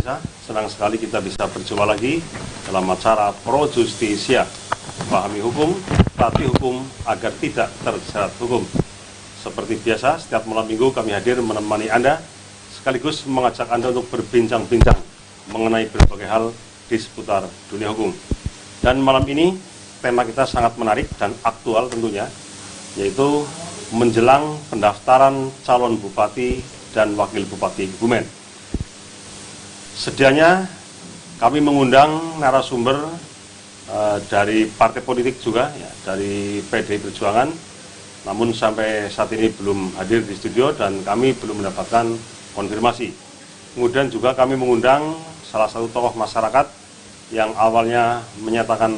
pemirsa, senang sekali kita bisa berjumpa lagi dalam acara Pro Justisia, pahami hukum, taati hukum agar tidak terjerat hukum. Seperti biasa, setiap malam minggu kami hadir menemani Anda, sekaligus mengajak Anda untuk berbincang-bincang mengenai berbagai hal di seputar dunia hukum. Dan malam ini, tema kita sangat menarik dan aktual tentunya, yaitu menjelang pendaftaran calon bupati dan wakil bupati Kebumen. Sedianya kami mengundang narasumber dari partai politik juga, ya, dari PDI Perjuangan, namun sampai saat ini belum hadir di studio dan kami belum mendapatkan konfirmasi. Kemudian juga kami mengundang salah satu tokoh masyarakat yang awalnya menyatakan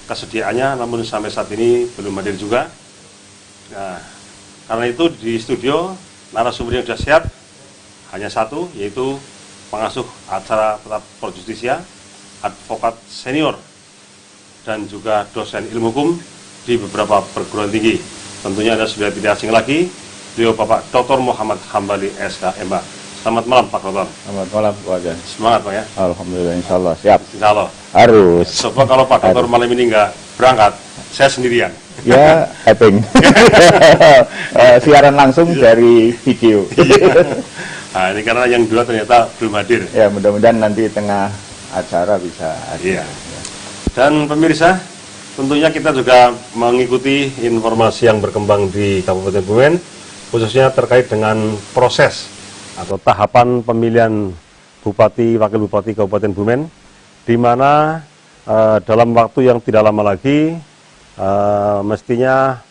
kesediaannya, namun sampai saat ini belum hadir juga. Nah, karena itu di studio narasumber yang sudah siap hanya satu, yaitu pengasuh acara tetap Pro Justisia, advokat senior, dan juga dosen ilmu hukum di beberapa perguruan tinggi. Tentunya Anda sudah tidak asing lagi, beliau Bapak Dr. Muhammad Hambali SKMH. Selamat malam Pak Dr. Selamat malam Pak Ajan. Semangat Pak ya. Alhamdulillah, insya Allah siap. Insya Allah. Harus. Sebab kalau Pak Dr. malam ini nggak berangkat, saya sendirian. Ya, tapping. Siaran langsung dari video. Nah, ini karena yang dua ternyata belum hadir. Ya, mudah-mudahan nanti tengah acara bisa hadir. Iya. Dan pemirsa, tentunya kita juga mengikuti informasi yang berkembang di Kabupaten Kebumen, khususnya terkait dengan proses atau tahapan pemilihan Bupati, Wakil Bupati Kabupaten Kebumen, di mana dalam waktu yang tidak lama lagi, mestinya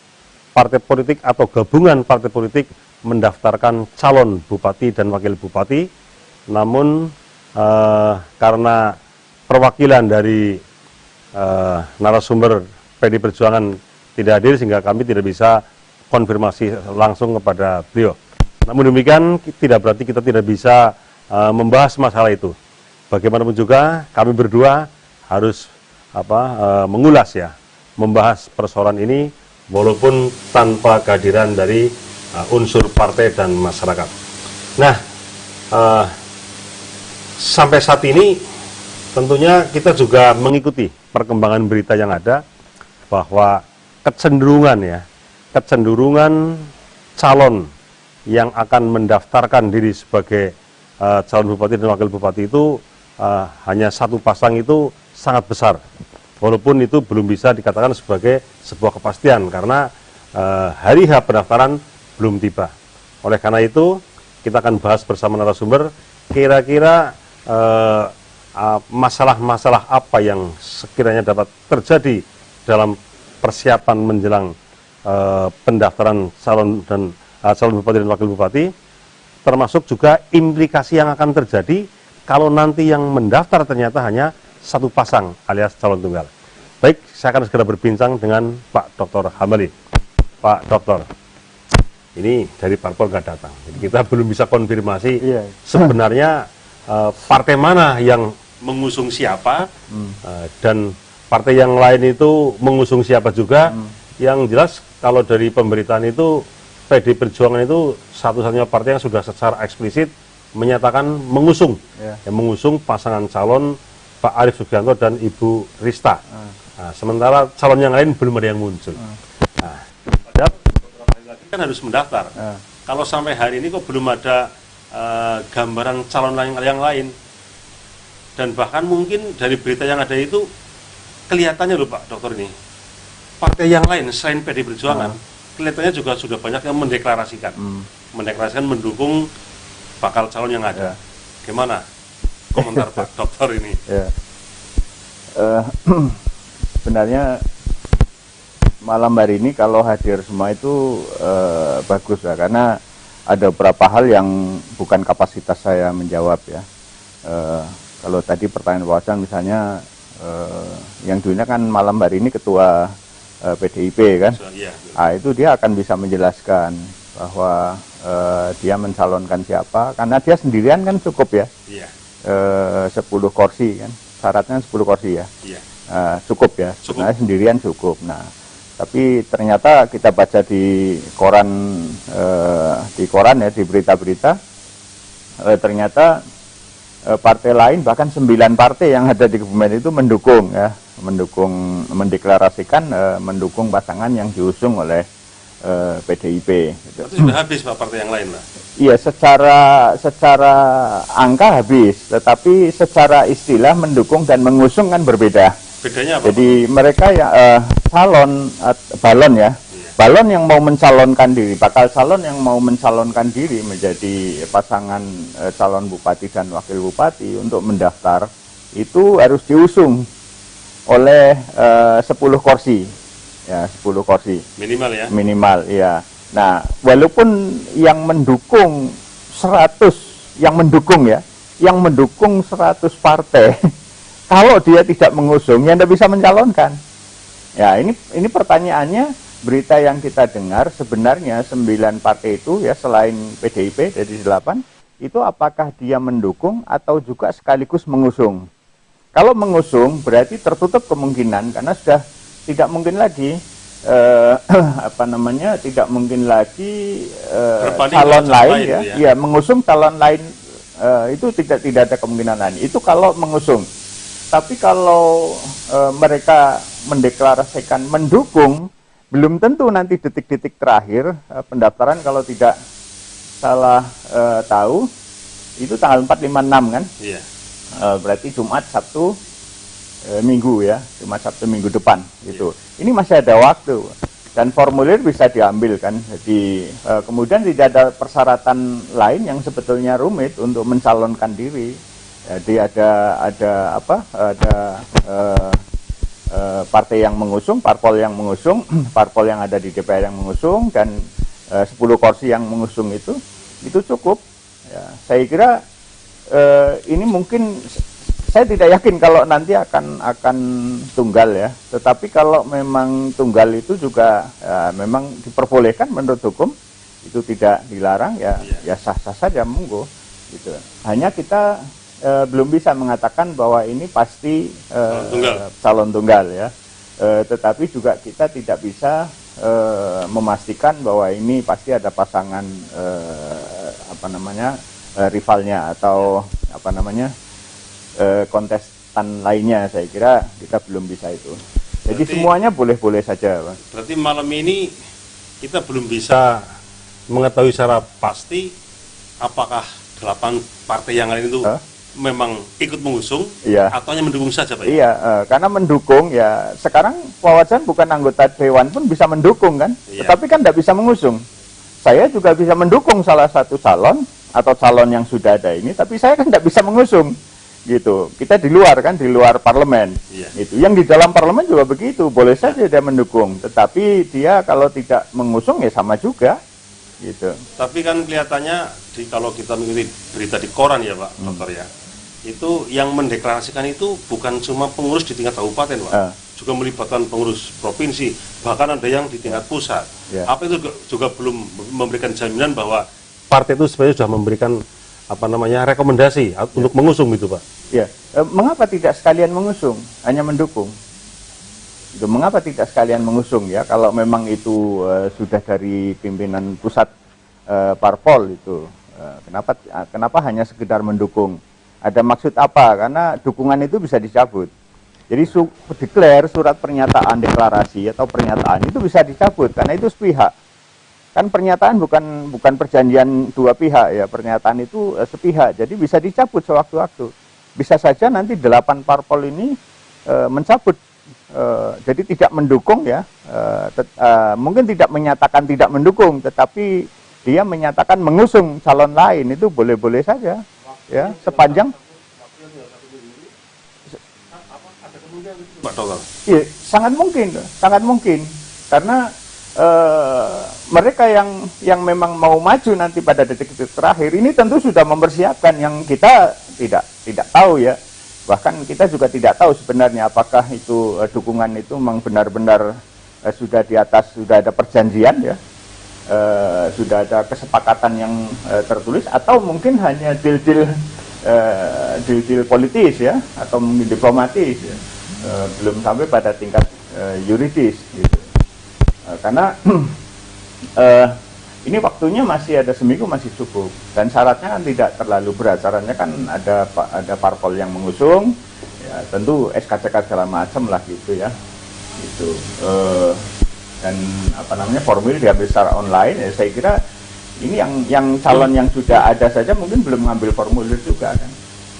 partai politik atau gabungan partai politik mendaftarkan calon bupati dan wakil bupati, namun karena perwakilan dari narasumber PDI Perjuangan tidak hadir sehingga kami tidak bisa konfirmasi langsung kepada beliau. Namun demikian tidak berarti kita tidak bisa membahas masalah itu. Bagaimanapun juga kami berdua harus mengulas ya, membahas persoalan ini walaupun tanpa kehadiran dari unsur partai dan masyarakat. Nah, sampai saat ini tentunya kita juga mengikuti perkembangan berita yang ada bahwa kecenderungan calon yang akan mendaftarkan diri sebagai calon bupati dan wakil bupati itu hanya satu pasang itu sangat besar. Walaupun itu belum bisa dikatakan sebagai sebuah kepastian karena hari H pendaftaran belum tiba. Oleh karena itu, kita akan bahas bersama narasumber kira-kira masalah-masalah apa yang sekiranya dapat terjadi dalam persiapan menjelang pendaftaran calon bupati dan wakil bupati, termasuk juga implikasi yang akan terjadi kalau nanti yang mendaftar ternyata hanya satu pasang alias calon tunggal. Baik, saya akan segera berbincang dengan Pak Dr. Hambali. Pak Dr. Ini dari parpol nggak datang, jadi kita belum bisa konfirmasi sebenarnya partai mana yang mengusung siapa dan partai yang lain itu mengusung siapa juga. Yang jelas kalau dari pemberitaan itu PDI Perjuangan itu satu-satunya partai yang sudah secara eksplisit menyatakan mengusung, mengusung pasangan calon Pak Arief Sugianto dan Ibu Rista. Nah, sementara calon yang lain belum ada yang muncul. Nah, padahal kan harus mendaftar. Kalau sampai hari ini kok belum ada gambaran calon yang lain, dan bahkan mungkin dari berita yang ada itu kelihatannya loh Pak Dokter, ini partai yang lain selain PDI Perjuangan kelihatannya juga sudah banyak yang mendeklarasikan mendukung bakal calon yang ada. Gimana komentar Pak Dokter ini? Sebenarnya malam hari ini kalau hadir semua itu bagus lah, karena ada beberapa hal yang bukan kapasitas saya menjawab ya. Kalau tadi pertanyaan wawasan misalnya yang dulunya kan malam hari ini ketua PDIP kan, itu dia akan bisa menjelaskan bahwa dia mencalonkan siapa, karena dia sendirian kan cukup ya, 10 kursi kan, syaratnya 10 kursi ya, cukup ya, sebenarnya sendirian cukup. Nah, tapi ternyata kita baca di koran ya, di berita-berita, ternyata partai lain, bahkan 9 partai yang ada di Kebumen itu mendukung ya, mendeklarasikan mendukung pasangan yang diusung oleh PDIP. Gitu. Itu sudah habis Pak partai yang lain Pak? Iya, secara angka habis, tetapi secara istilah mendukung dan mengusung kan berbeda. Bedanya apa? Jadi mereka ya balon ya, balon yang mau mencalonkan diri, bakal calon yang mau mencalonkan diri menjadi pasangan calon bupati dan wakil bupati untuk mendaftar itu harus diusung oleh 10 kursi, ya 10 kursi. Minimal ya? Minimal, ya. Nah, walaupun yang mendukung 100, yang mendukung 100 partai, kalau dia tidak mengusung, ya tidak bisa mencalonkan. Ya, ini pertanyaannya, berita yang kita dengar sebenarnya 9 partai itu ya selain PDIP dari 8, itu apakah dia mendukung atau juga sekaligus mengusung? Kalau mengusung berarti tertutup kemungkinan karena sudah tidak mungkin lagi tidak mungkin lagi calon lain ya, mengusung calon lain itu tidak ada kemungkinan lain. Itu kalau mengusung. Tapi kalau mereka mendeklarasikan mendukung, belum tentu nanti detik-detik terakhir pendaftaran kalau tidak salah tahu itu tanggal 4, 5, 6 kan? Iya. Berarti Jumat, Sabtu, Minggu ya, Jumat, Sabtu, Minggu depan gitu. Ini masih ada waktu dan formulir bisa diambil kan. Jadi kemudian tidak ada persyaratan lain yang sebetulnya rumit untuk mencalonkan diri. Jadi ada partai yang mengusung, parpol yang mengusung, parpol yang ada di DPR yang mengusung dan 10 kursi yang mengusung itu cukup. Ya, saya kira ini mungkin saya tidak yakin kalau nanti akan tunggal ya. Tetapi kalau memang tunggal itu juga memang diperbolehkan menurut hukum, itu tidak dilarang ya sah-sah saja monggo gitu. Hanya kita belum bisa mengatakan bahwa ini pasti calon tunggal ya. Tetapi juga kita tidak bisa memastikan bahwa ini pasti ada pasangan rivalnya atau kontestan lainnya. Saya kira kita belum bisa itu. Jadi berarti, semuanya boleh-boleh saja, Pak. Berarti malam ini kita belum bisa mengetahui secara pasti apakah 8 partai yang lain itu memang ikut mengusung atau hanya mendukung saja, Pak? Iya, karena mendukung ya sekarang Wawasan bukan anggota dewan pun bisa mendukung kan, tetapi kan tidak bisa mengusung. Saya juga bisa mendukung salah satu calon atau calon yang sudah ada ini, tapi saya kan tidak bisa mengusung. Gitu. Kita di luar kan, di luar parlemen. Itu. Yang di dalam parlemen juga begitu, boleh saja dia mendukung, tetapi dia kalau tidak mengusung ya sama juga. Gitu. Tapi kan kelihatannya kalau kita mengikuti berita di koran ya Pak Dokter ya, itu yang mendeklarasikan itu bukan cuma pengurus di tingkat kabupaten Pak, juga melibatkan pengurus provinsi, bahkan ada yang di tingkat pusat. Apa itu juga belum memberikan jaminan bahwa partai itu sebenarnya sudah memberikan rekomendasi untuk mengusung gitu Pak? Ya, mengapa tidak sekalian mengusung, hanya mendukung? Itu mengapa tidak sekalian mengusung ya? Kalau memang itu sudah dari pimpinan pusat parpol itu, kenapa hanya sekedar mendukung? Ada maksud apa? Karena dukungan itu bisa dicabut. Jadi declare surat pernyataan deklarasi atau pernyataan itu bisa dicabut karena itu sepihak. Kan pernyataan bukan perjanjian dua pihak ya, pernyataan itu sepihak, jadi bisa dicabut sewaktu-waktu. Bisa saja nanti 8 parpol ini mencabut, jadi tidak mendukung ya, mungkin tidak menyatakan tidak mendukung, tetapi dia menyatakan mengusung calon lain, itu boleh-boleh saja ya, sepanjang iya, sangat mungkin karena mereka yang memang mau maju nanti pada detik-detik terakhir ini tentu sudah mempersiapkan, yang kita tidak tahu ya. Bahkan kita juga tidak tahu sebenarnya apakah itu dukungan itu memang benar-benar sudah di atas, sudah ada perjanjian ya, sudah ada kesepakatan yang tertulis, atau mungkin hanya deal-deal politis ya, atau mungkin diplomatis ya. Belum sampai pada tingkat yuridis gitu. Karena ini waktunya masih ada seminggu, masih cukup, dan syaratnya kan tidak terlalu berat. Syaratnya kan ada parpol yang mengusung, ya tentu SKCK segala macam lah gitu ya, gitu. Dan apa namanya, formulir diambil secara online. Ya, saya kira ini yang calon yang sudah ada saja mungkin belum mengambil formulir juga kan.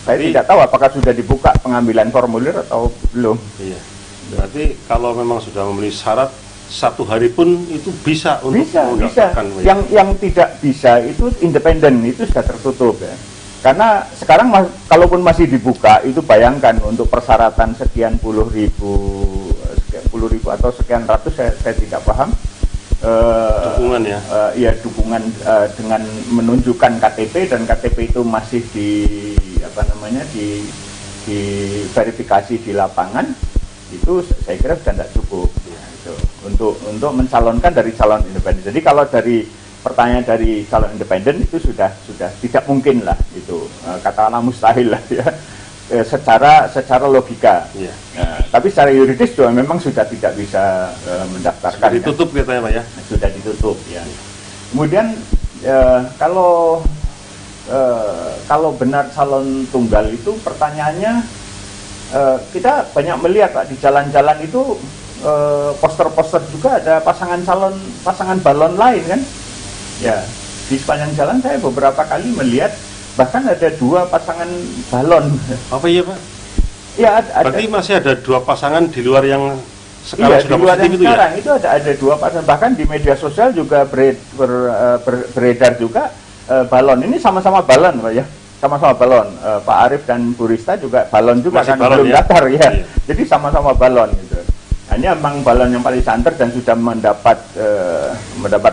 Saya tidak tahu apakah sudah dibuka pengambilan formulir atau belum. Iya. Berarti kalau memang sudah memenuhi syarat, 1 hari pun itu bisa untuk mendaftarkan. Bisa. Yang tidak bisa itu independen, itu sudah tertutup ya. Karena sekarang kalaupun masih dibuka, itu bayangkan untuk persyaratan sekian puluh ribu atau sekian ratus, saya tidak paham. Dukungan ya. Ya dukungan dengan menunjukkan KTP, dan KTP itu masih di verifikasi di lapangan, itu saya kira sudah tidak cukup ya, itu untuk mencalonkan dari calon independen. Jadi kalau dari pertanyaan dari calon independen itu sudah tidak mungkin lah, itu katakanlah mustahil lah ya, secara logika. Iya. Tapi secara yuridis juga memang sudah tidak bisa mendaftarkan. Sudah ditutup ya. Katanya Pak ya. Sudah ditutup ya. Kemudian kalau benar calon tunggal itu, pertanyaannya kita banyak melihat Pak, di jalan-jalan itu poster-poster juga ada pasangan balon lain kan ya. Di sepanjang jalan saya beberapa kali melihat bahkan ada 2 pasangan balon. Apa iya Pak? Ya ada. Berarti masih ada 2 pasangan di luar yang sekarang Iya, sudah di luar positif itu sekarang, ya? itu ada 2 pasangan, bahkan di media sosial juga beredar juga balon. Ini sama-sama balon Pak ya, sama-sama balon. Pak Arief dan Bu Rista juga balon juga. Masih kan balon, belum datar ya. Iya. Jadi sama-sama balon gitu. Hanya memang balon yang paling santer dan sudah mendapat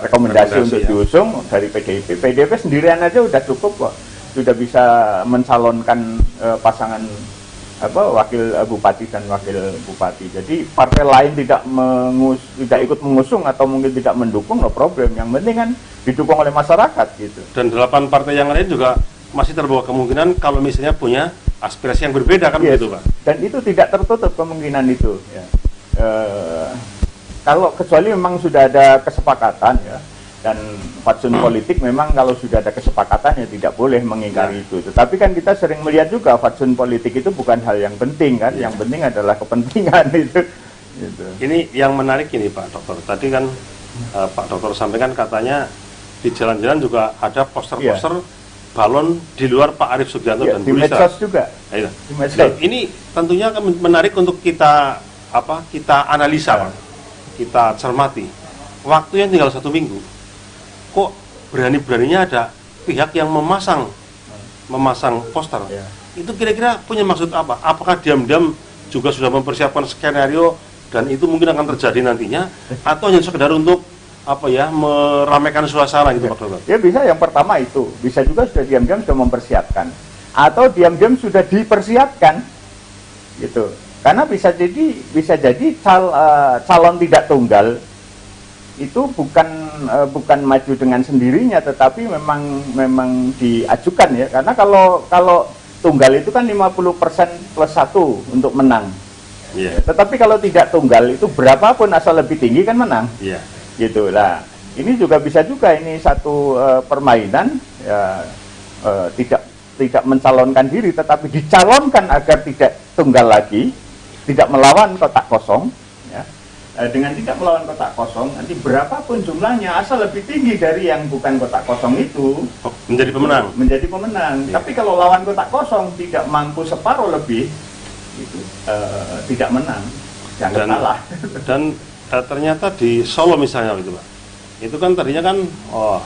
rekomendasi untuk diusung dari PDIP. PDIP sendirian aja udah cukup kok, sudah bisa mencalonkan pasangan wakil bupati dan wakil bupati. Jadi partai lain tidak ikut mengusung atau mungkin tidak mendukung, no problem. Yang penting kan didukung oleh masyarakat gitu. Dan 8 partai yang lain juga masih terbawa kemungkinan kalau misalnya punya aspirasi yang berbeda kan. Yes. Begitu Pak. Dan itu tidak tertutup kemungkinan itu ya. Kalau kecuali memang sudah ada kesepakatan ya, dan fatsun politik memang kalau sudah ada kesepakatan ya tidak boleh mengingkari itu. Tetapi kan kita sering melihat juga fatsun politik itu bukan hal yang penting kan, yang penting adalah kepentingan itu. Gitu. Ini yang menarik ini Pak Dokter. Tadi kan Pak Dokter sampaikan katanya di jalan-jalan juga ada poster-poster balon di luar Pak Arief Sugianto dan Bu Rista. Di medsos juga. Nah, ini tentunya akan menarik untuk kita analisa, Pak. Kita cermati. Waktunya tinggal 1 minggu. Kok berani-beraninya ada pihak yang memasang poster? Itu kira-kira punya maksud apa? Apakah diam-diam juga sudah mempersiapkan skenario dan itu mungkin akan terjadi nantinya, atau hanya sekedar untuk meramaikan suasana gitu Pak Dokter? Ya bisa, yang pertama itu bisa juga sudah diam-diam sudah mempersiapkan, atau diam-diam sudah dipersiapkan gitu. Karena bisa jadi calon tidak tunggal itu bukan maju dengan sendirinya, tetapi memang diajukan ya. Karena kalau tunggal itu kan 50% plus 1 untuk menang. Yeah. Tetapi kalau tidak tunggal itu berapapun asal lebih tinggi kan menang. Yeah. Gitu lah. Ini juga bisa juga ini satu permainan ya, tidak mencalonkan diri, tetapi dicalonkan agar tidak tunggal lagi, tidak melawan kotak kosong ya. Dengan tidak melawan kotak kosong, nanti berapapun jumlahnya asal lebih tinggi dari yang bukan kotak kosong itu menjadi pemenang. Tapi kalau lawan kotak kosong tidak mampu separuh lebih itu tidak menang, jangan kalah. Dan ternyata di Solo misalnya gitu Pak, itu kan tadinya kan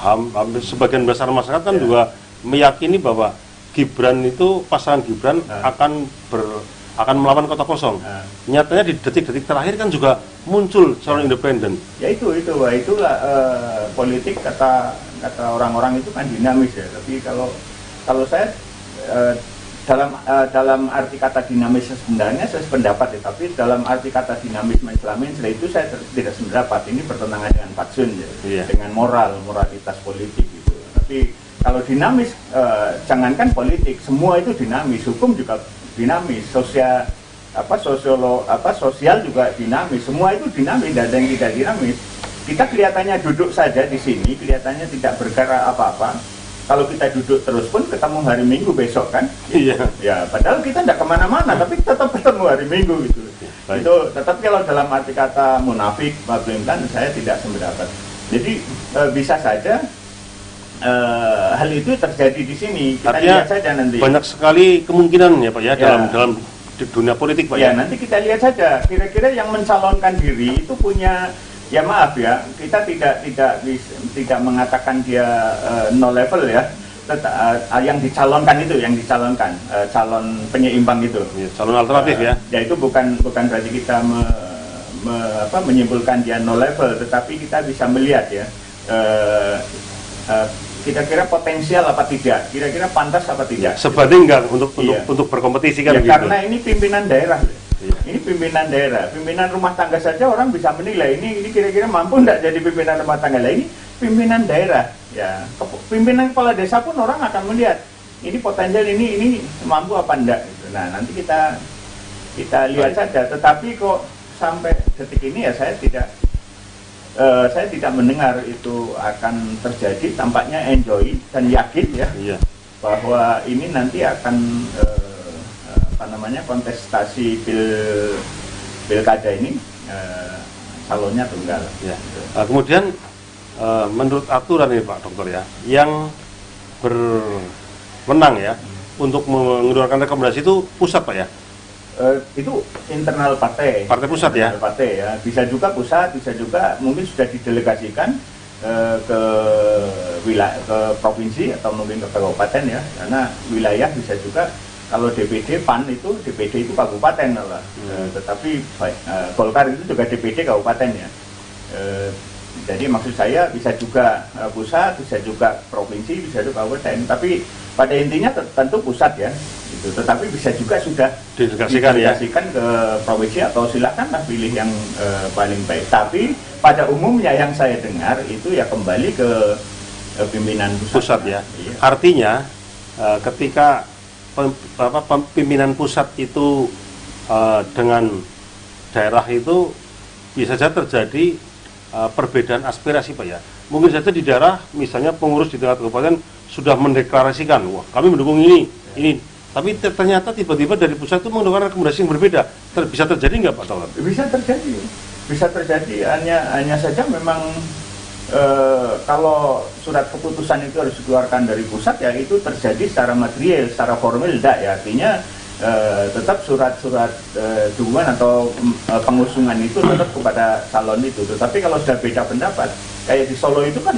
hampir sebagian besar masyarakat kan juga meyakini bahwa Gibran itu, pasangan Gibran akan melawan kota kosong. Nyatanya di detik-detik terakhir kan juga muncul calon independen. Ya itulah politik, kata orang-orang itu kan dinamis ya. Tapi kalau saya dalam arti kata dinamis sebenarnya saya sependapat ya. Tapi dalam arti kata dinamis Islamis itu saya tidak sependapat. Ini bertentangan dengan fatsun ya, dengan moralitas politik gitu. Tapi kalau dinamis, jangankan politik, semua itu dinamis. Hukum juga dinamis, sosial juga dinamis, semua itu dinamis, tidak ada yang tidak dinamis. kita kelihatannya duduk saja di sini, kelihatannya tidak bergerak apa-apa. Kalau kita duduk terus pun ketemu hari Minggu besok kan? Iya. Ya, padahal kita tidak kemana-mana, tapi tetap ketemu hari Minggu gitu. Baik. Itu tetap kalau dalam arti kata munafik, Bablimkan, saya tidak sependapat. Jadi bisa saja hal itu terjadi di sini. Kita Artinya lihat saja nanti. banyak sekali kemungkinan ya Pak ya, Ya. dalam di dunia politik Pak Ya, ya. nanti kita lihat saja. Kira-kira yang mencalonkan diri itu punya, ya maaf ya, kita tidak mengatakan dia no level ya. Yang dicalonkan itu, calon penyeimbang itu. Ya, calon alternatif ya. Ya itu bukan berarti kita menyimpulkan dia no level, tetapi kita bisa melihat ya. Kira-kira potensial apa tidak, kira-kira pantas apa tidak. Sebanding enggak Iya. untuk berkompetisi kan Ya, gitu. karena ini pimpinan daerah. Iya. Ini pimpinan rumah tangga saja orang bisa menilai ini kira-kira mampu enggak jadi pimpinan rumah tangga. Lah ini pimpinan daerah, ya. Pimpinan kepala desa pun orang akan melihat ini potensial, ini mampu apa enggak gitu. Nah, nanti kita lihat saja, tetapi kok sampai detik ini ya saya tidak mendengar itu akan terjadi. Tampaknya enjoy dan yakin ya. Iya. Bahwa ini nanti akan kontestasi pilkada ini calonnya tunggal. Ya. Nah, kemudian menurut aturan ini Pak Dokter ya, yang berwenang ya untuk mengeluarkan rekomendasi itu pusat Pak ya. Itu internal partai. Partai pusat ya. Internal partai ya. Bisa juga pusat, bisa juga mungkin sudah didelegasikan ke wilayah, ke provinsi atau mungkin ke kabupaten ya. Karena wilayah bisa juga. Kalau DPD PAN itu DPD itu kabupaten lah. Tetapi Golkar itu juga DPD kabupaten ya. Jadi maksud saya bisa juga pusat, bisa juga provinsi, bisa juga kabupaten. Tapi pada intinya tentu pusat ya. Gitu. Tetapi bisa juga sudah didelegasikan ke provinsi atau silakanlah pilih yang paling baik. Tapi pada umumnya yang saya dengar itu ya kembali ke pimpinan Pusat ya. Iya. Artinya ketika pimpinan pusat itu dengan daerah itu bisa saja terjadi perbedaan aspirasi Pak ya. Mungkin saja di daerah misalnya pengurus di tingkat kabupaten sudah mendeklarasikan, wah kami mendukung ini, tapi ternyata tiba-tiba dari pusat itu mengeluarkan rekomendasi yang berbeda. Bisa terjadi nggak Pak Taulan? Bisa terjadi. Hanya saja memang kalau surat keputusan itu harus dikeluarkan dari pusat ya itu terjadi secara material, secara formal tidak ya. Artinya tetap surat-surat dukungan atau pengusungan itu tetap kepada calon itu. Tetapi kalau sudah beda pendapat, kayak di Solo itu kan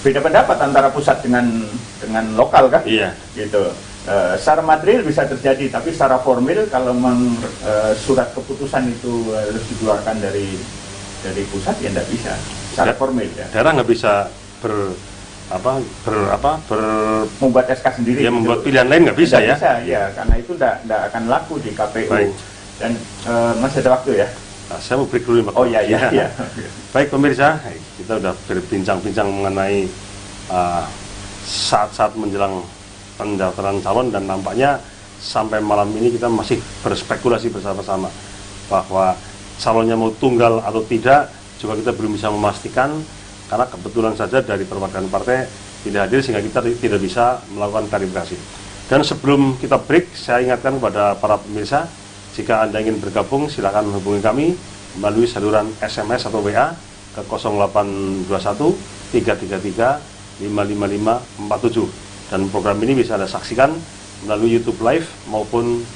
beda pendapat antara pusat dengan lokal kan? Iya. Gitu. Secara material bisa terjadi, tapi secara formal kalau memang surat keputusan itu harus dikeluarkan dari pusat ya tidak bisa. Secara formal ya. Daerah nggak bisa Membuat SK sendiri. Ya, gitu. membuat pilihan lain nggak bisa ya? Bisa ya, karena itu tidak akan laku di KPU. Baik. Dan masih ada waktu ya. Nah, saya mau break dulu Pak. Oh iya. Baik pemirsa, kita udah berbincang-bincang mengenai saat-saat menjelang pendaftaran calon dan nampaknya sampai malam ini kita masih berspekulasi bersama-sama bahwa calonnya mau tunggal atau tidak juga kita belum bisa memastikan karena kebetulan saja dari perwakilan partai tidak hadir sehingga kita tidak bisa melakukan klarifikasi. Dan sebelum kita break, saya ingatkan kepada para pemirsa, jika Anda ingin bergabung silakan hubungi kami melalui saluran SMS atau WA ke 0821 333 55547 dan program ini bisa Anda saksikan melalui YouTube Live maupun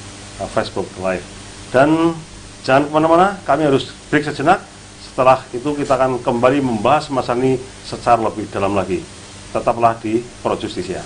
Facebook Live. Dan jangan kemana-mana, kami harus break sejenak. Setelah itu kita akan kembali membahas masalah ini secara lebih dalam lagi. Tetaplah di Pro Justisia.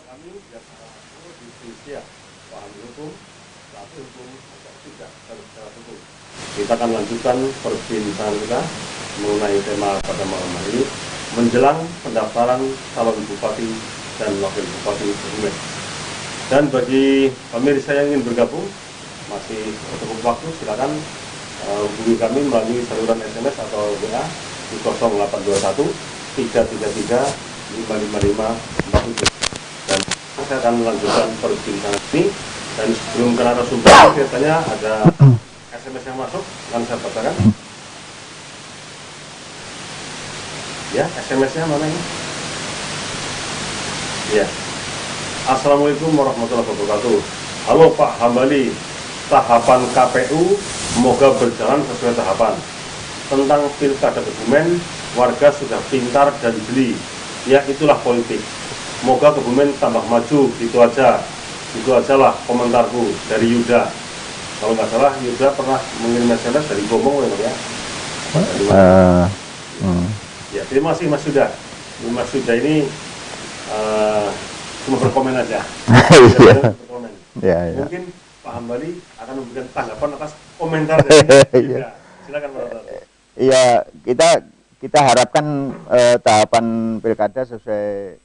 kami yang di Indonesia pahami hukum, latih hukum, atau tidak secara hukum. Kita akan lanjutkan perbincangan kita mengenai tema pada malam hari ini menjelang pendaftaran calon bupati dan wakil bupati Kebumen. Dan bagi pemirsa yang ingin bergabung masih cukup waktu, silakan hubungi kami melalui saluran SMS atau WA di 0821 333 55547. Dan saya akan melanjutkan perbincangan ini. Dan sebelum ke narasumber, biasanya ada SMS yang masuk, akan saya bacakan. Ya, SMS-nya mana ini? Ya. Assalamualaikum warahmatullahi wabarakatuh. Halo Pak Hambali, tahapan KPU semoga berjalan sesuai tahapan. Tentang pilkada Kebumen, warga sudah pintar dan jeli. Ya itulah politik. Semoga Kebumen tambah maju, gitu aja. Itu ajalah komentarku dari Yuda. Kalau nggak salah Yuda pernah mengirim SMS dari Gomong ya. Ya, terima kasih Mas Yuda. Mas Yuda ini cuma berkomen aja. Berkomen. Ya. Mungkin Pak Hambali akan memberikan tanggapan atas komentar dari Yuda. Silakan Pak Hambali. Iya, kita harapkan tahapan pilkada sesuai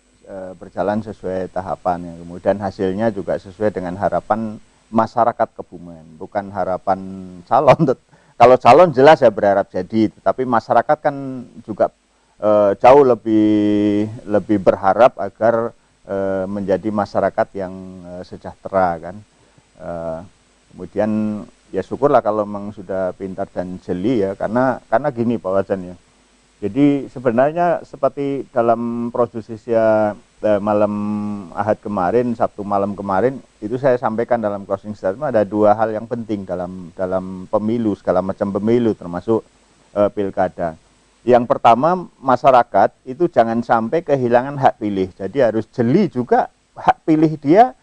berjalan sesuai tahapan ya. Kemudian hasilnya juga sesuai dengan harapan masyarakat Kebumen, bukan harapan calon. Kalau calon jelas ya berharap jadi, tapi masyarakat kan juga jauh lebih berharap agar menjadi masyarakat yang sejahtera kan. Kemudian ya syukurlah kalau memang sudah pintar dan jeli ya, karena gini Pak Wajan ya. Jadi sebenarnya seperti dalam proses ya malam Ahad kemarin, Sabtu malam kemarin itu saya sampaikan dalam closing statement ada dua hal yang penting dalam pemilu, segala macam pemilu termasuk pilkada. Yang pertama, masyarakat itu jangan sampai kehilangan hak pilih. Jadi harus jeli juga hak pilih dia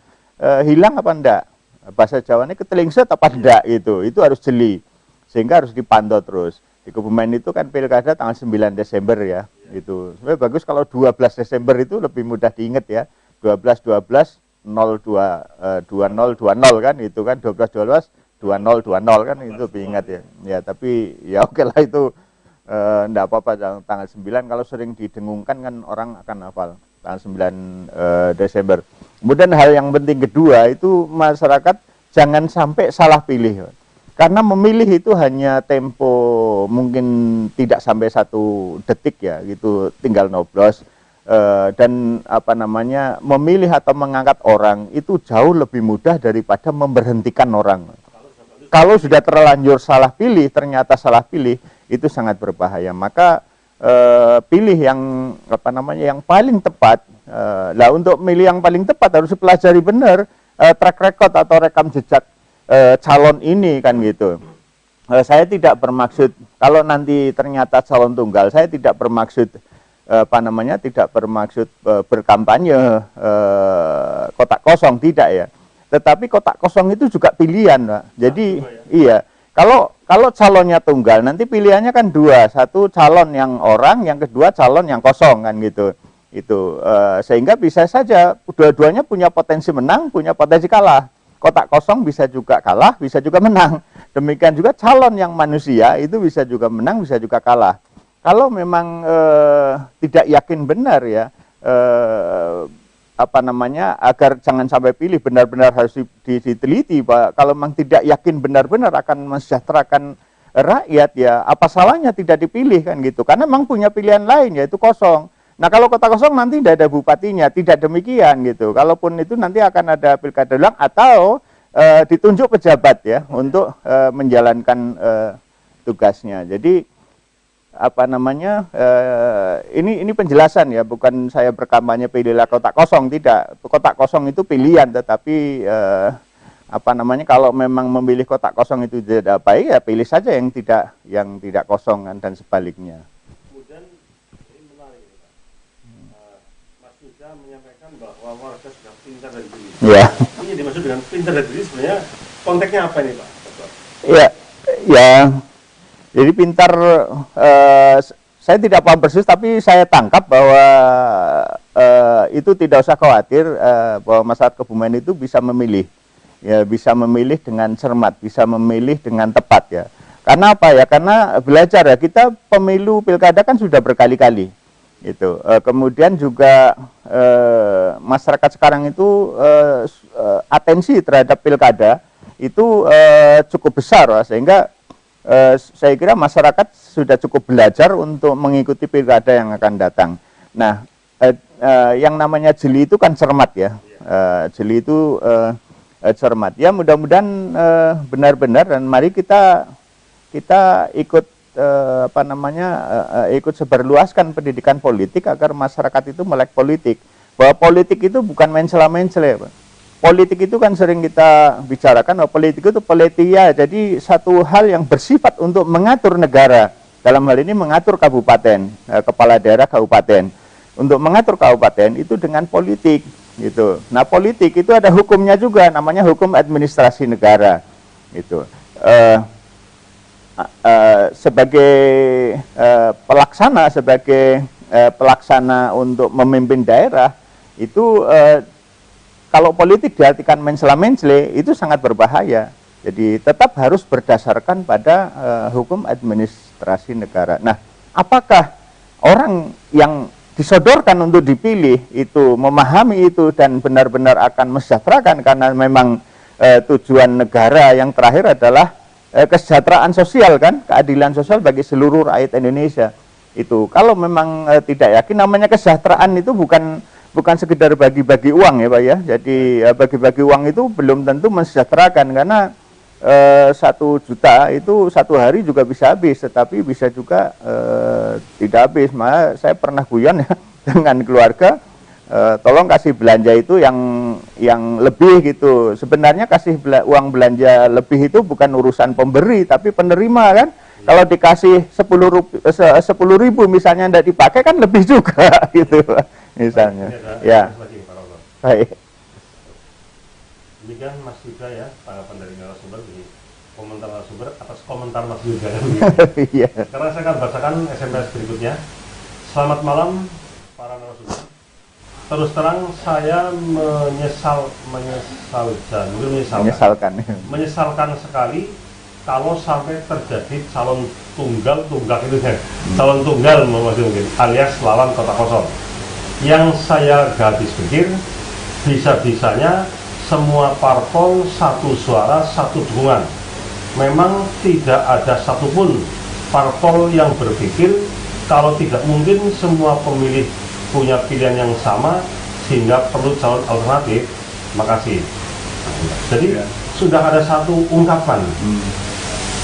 hilang apa enggak. Bahasa Jawanya ketelingset apa enggak gitu. Itu harus jeli. Sehingga harus dipantau terus. Di Kebumen itu kan pilkada tanggal 9 Desember ya. Gitu. Sebenarnya bagus kalau 12 Desember itu lebih mudah diingat ya. 12 02 20 kan itu kan 12 20 kan itu lebih ingat ya. Ya tapi ya oke lah itu enggak apa-apa tanggal 9 kalau sering didengungkan kan orang akan hafal tanggal 9 Desember. Kemudian hal yang penting kedua itu masyarakat jangan sampai salah pilih. Karena memilih itu hanya tempo mungkin tidak sampai 1 detik ya gitu, tinggal nyoblos dan apa namanya memilih atau mengangkat orang itu jauh lebih mudah daripada memberhentikan orang. Kalau sudah terlanjur salah pilih, ternyata salah pilih, itu sangat berbahaya. Maka pilih yang apa namanya yang paling tepat. Lah untuk milih yang paling tepat harus dipelajari benar track record atau rekam jejak calon ini kan gitu. Saya tidak bermaksud kalau nanti ternyata calon tunggal, saya tidak bermaksud apa namanya tidak bermaksud berkampanye kotak kosong, tidak ya. Tetapi kotak kosong itu juga pilihan, Pak. Jadi iya, kalau calonnya tunggal nanti pilihannya kan dua, satu calon yang orang, yang kedua calon yang kosong kan gitu. Itu sehingga bisa saja dua-duanya punya potensi menang, punya potensi kalah. Kotak kosong bisa juga kalah, bisa juga menang. Demikian juga calon yang manusia itu bisa juga menang, bisa juga kalah. Kalau memang tidak yakin benar ya. Apa namanya agar jangan sampai pilih benar-benar harus diteliti Pak. Kalau memang tidak yakin benar-benar akan mensejahterakan rakyat ya apa salahnya tidak dipilih kan gitu, karena memang punya pilihan lain yaitu kosong. Nah kalau kota kosong nanti tidak ada bupatinya, tidak demikian gitu. Kalaupun itu nanti akan ada pilkada ulang atau ditunjuk pejabat ya untuk menjalankan tugasnya. Jadi apa namanya ini penjelasan ya, bukan saya berkampanye pilihlah kotak kosong, tidak. Kotak kosong itu pilihan, tetapi apa namanya kalau memang memilih kotak kosong itu tidak baik ya pilih saja yang tidak kosong dan sebaliknya. Kemudian ini menarik Pak. Mas Yuda menyampaikan bahwa warga sudah pintar dan jeli. Ya. Ini dimaksud dengan pintar dan jeli sebenarnya konteksnya apa ini Pak? Iya, ya. Jadi pintar saya tidak paham persis, tapi saya tangkap bahwa itu tidak usah khawatir, bahwa masyarakat Kebumen itu bisa memilih, ya, bisa memilih dengan cermat, bisa memilih dengan tepat, ya. Karena apa ya? Karena belajar ya, kita pemilu pilkada kan sudah berkali-kali, gitu. Kemudian juga masyarakat sekarang itu atensi terhadap pilkada itu cukup besar, sehingga saya kira masyarakat sudah cukup belajar untuk mengikuti pilkada yang akan datang. Nah, yang namanya jeli itu kan cermat, ya. Jeli itu cermat. Ya, mudah-mudahan benar-benar, dan mari kita ikut ikut sebarluaskan pendidikan politik agar masyarakat itu melek politik. Bahwa politik itu bukan mencela-mencela, Pak. Politik itu kan sering kita bicarakan, bahwa politik itu politia, jadi satu hal yang bersifat untuk mengatur negara. Dalam hal ini mengatur kabupaten, kepala daerah kabupaten. Untuk mengatur kabupaten itu dengan politik, gitu. Nah, politik itu ada hukumnya juga, namanya hukum administrasi negara, gitu. Sebagai pelaksana untuk memimpin daerah itu, kalau politik diartikan mencela-mencela itu sangat berbahaya. Jadi tetap harus berdasarkan pada hukum administrasi negara. Nah, apakah orang yang disodorkan untuk dipilih itu memahami itu dan benar-benar akan mesejahterakan, karena memang tujuan negara yang terakhir adalah kesejahteraan sosial, kan, keadilan sosial bagi seluruh rakyat Indonesia. Itu kalau memang tidak yakin, namanya kesejahteraan itu bukan sekedar bagi-bagi uang, ya Pak, ya. Jadi bagi-bagi uang itu belum tentu mensejahterakan, karena 1 juta itu satu hari juga bisa habis, tetapi bisa juga tidak habis. Maka saya pernah guyon, ya, dengan keluarga, tolong kasih belanja itu yang lebih, gitu. Sebenarnya kasih uang belanja lebih itu bukan urusan pemberi tapi penerima, kan. Kalau dikasih 10.000 misalnya tidak dipakai, kan lebih juga, gitu, misalnya. Ya, baik. Demikian Mas Yuda, ya, tanggapan dari narasumber, jadi komentar narasumber atas komentar Mas Yuda. Iya. Sekarang saya akan bacakan SMS berikutnya. Selamat malam para narasumber. Terus terang saya menyesalkan sekali kalau sampai terjadi calon tunggal itu, ya, calon tunggal mungkin alias lawan kota kosong. Yang saya gak habis pikir, bisa-bisanya semua parpol satu suara satu dukungan. Memang tidak ada satupun parpol yang berpikir kalau tidak mungkin semua pemilih punya pilihan yang sama sehingga perlu calon alternatif. Makasih. Jadi sudah ada satu ungkapan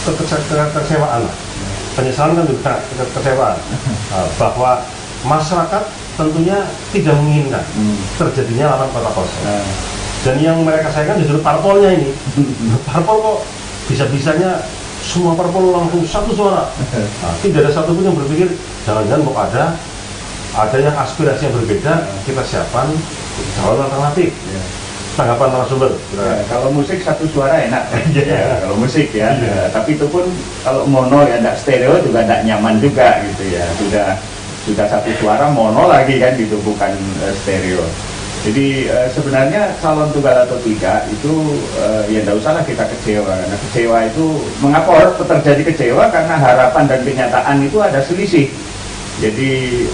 kekecewaan, penyesalan dan juga kekecewaan, bahwa masyarakat tentunya tidak menginginkan terjadinya lawan kota kosong. Dan yang mereka sayangkan justru parpolnya ini. Parpol kok bisa-bisanya semua parpol langsung satu suara. Nah, tidak ada satupun yang berpikir jangan-jangan kok ada yang aspirasi yang berbeda, kita siapkan calon alternatif. Tanggapan narasumber. Kalau musik satu suara enak, ya, kalau musik, ya. Tapi itu pun kalau mono, ya, tidak stereo juga tidak nyaman juga, gitu, ya. Sudah satu suara mono lagi, kan, gitu, bukan stereo. Jadi sebenarnya calon tunggal atau tidak itu ya tidak usahlah kita kecewa, karena kecewa itu mengapa terjadi kecewa, karena harapan dan kenyataan itu ada selisih. Jadi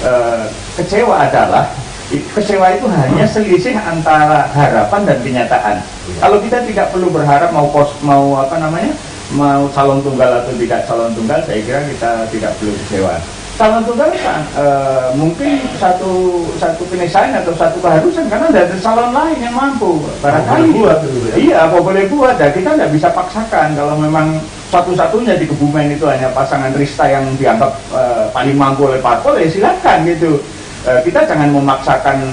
kecewa itu hanya selisih antara harapan dan kenyataan. Kalau kita tidak perlu berharap mau calon tunggal atau tidak calon tunggal, saya kira kita tidak perlu kecewa. Calon tunggal kan mungkin satu keniscayaan atau satu keharusan, karena ada calon lain yang mampu. Barangkali boleh buat. Ya, kita tidak bisa paksakan. Kalau memang satu-satunya di Kebumen itu hanya pasangan Rista yang dianggap paling mampu oleh parpol, ya silakan, gitu. Kita jangan memaksakan